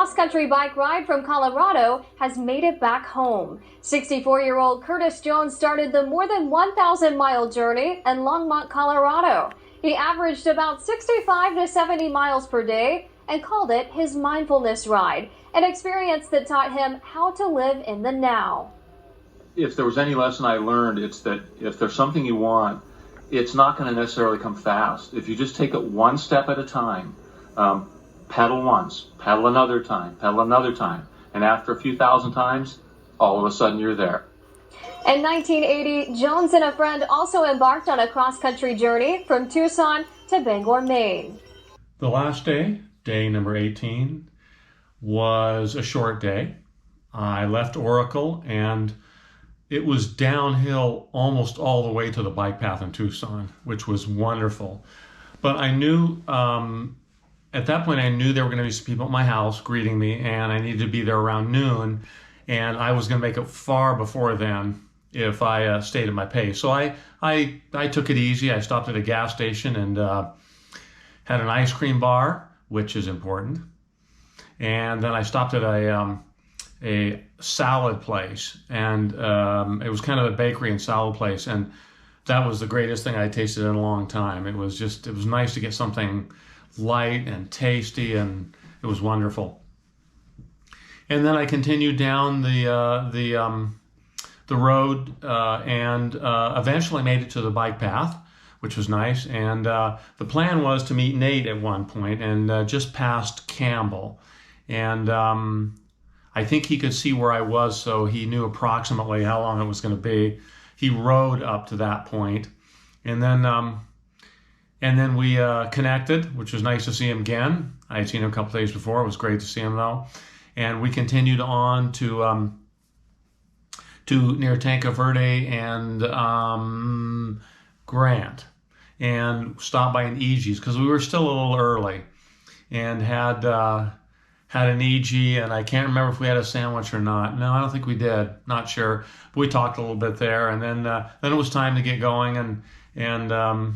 cross-country bike ride from Colorado has made it back home. 64-year-old Curtis Jones started the more than 1,000-mile journey in Longmont, Colorado. He averaged about 65 to 70 miles per day and called it his mindfulness ride, an experience that taught him how to live in the now. If there was any lesson I learned, it's that if there's something you want, it's not going to necessarily come fast. If you just take it one step at a time, pedal once, pedal another time, and after a few thousand times, all of a sudden you're there. In 1980, Jones and a friend also embarked on a cross-country journey from Tucson to Bangor, Maine. The last day, day number 18, was a short day. I left Oracle and it was downhill almost all the way to the bike path in Tucson, which was wonderful. But I knew, at that point, I knew there were going to be some people at my house greeting me, and I needed to be there around noon, and I was going to make it far before then if I stayed at my pace. So I took it easy. I stopped at a gas station and had an ice cream bar, which is important. And then I stopped at a salad place, and it was kind of a bakery and salad place, and that was the greatest thing I tasted in a long time. It was nice to get something light and tasty, and it was wonderful. And then I continued down the road and eventually made it to the bike path, which was nice. And the plan was to meet Nate at one point, and just past Campbell. And I think he could see where I was, so he knew approximately how long it was going to be. He rode up to that point, and then we connected, which was nice to see him again. I had seen him a couple days before. It was great to see him though. And we continued on to near Tanca Verde and Grant, and stopped by an EG's because we were still a little early, and had an EG, and I can't remember if we had a sandwich or not. No, I don't think we did. Not sure. But we talked a little bit there, and then it was time to get going, and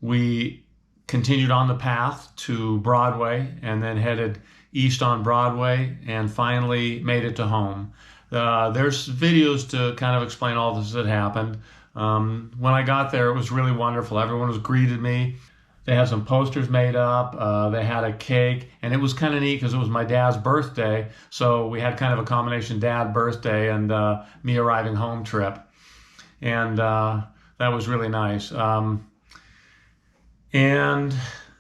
we continued on the path to Broadway, and then headed east on Broadway, and finally made it to home. There's videos to kind of explain all this that happened. When I got there, it was really wonderful. Everyone was greeted me. They had some posters made up. They had a cake, and it was kind of neat because it was my dad's birthday. So we had kind of a combination dad birthday and me arriving home trip. And that was really nice. And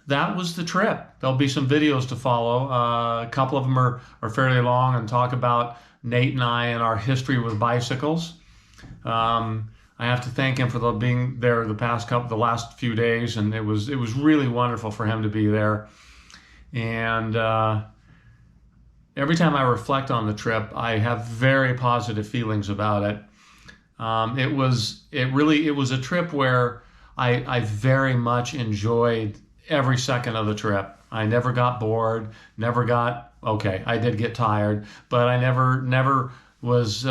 that was the trip. There'll be some videos to follow. A couple of them are fairly long and talk about Nate and I and our history with bicycles. I have to thank him for being there the last few days, and it was really wonderful for him to be there. And every time I reflect on the trip, I have very positive feelings about it. It was a trip where I very much enjoyed every second of the trip. I never got bored, I did get tired, but I never was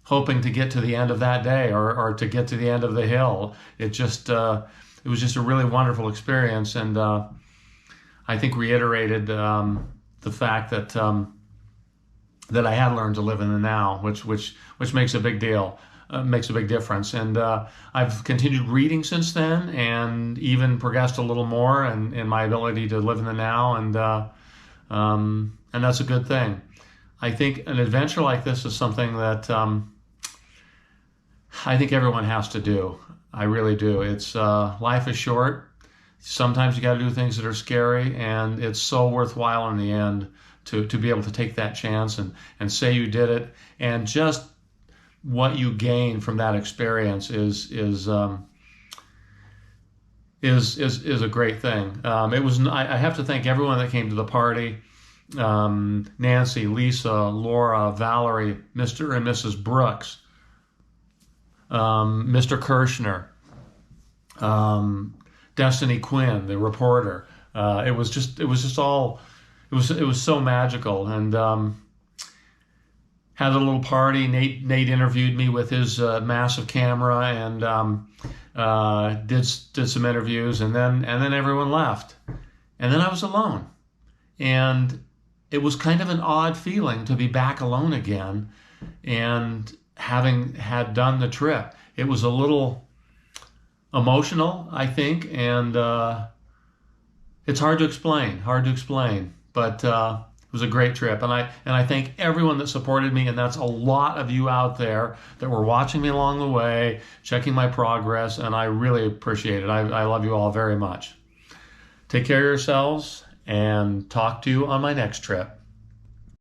hoping to get to the end of that day or to get to the end of the hill. It was just a really wonderful experience, and I think reiterated the fact that I had learned to live in the now, which makes a big deal. Makes a big difference. And I've continued reading since then, and even progressed a little more in my ability to live in the now, and that's a good thing. I think an adventure like this is something that I think everyone has to do. I really do. It's life is short. Sometimes you got to do things that are scary, and it's so worthwhile in the end to be able to take that chance and say you did it, and just what you gain from that experience is a great thing. I have to thank everyone that came to the party. Nancy, Lisa, Laura, Valerie, Mr. and Mrs. Brooks, Mr. Kirshner, Destiny Quinn, the reporter. It was so magical, and had a little party. Nate interviewed me with his massive camera, and did some interviews, and then everyone left, and then I was alone, and it was kind of an odd feeling to be back alone again and having had done the trip. It was a little emotional, I think, and it's hard to explain, but it was a great trip, and I thank everyone that supported me, and that's a lot of you out there that were watching me along the way, checking my progress, and I really appreciate it. I love you all very much. Take care of yourselves, and talk to you on my next trip.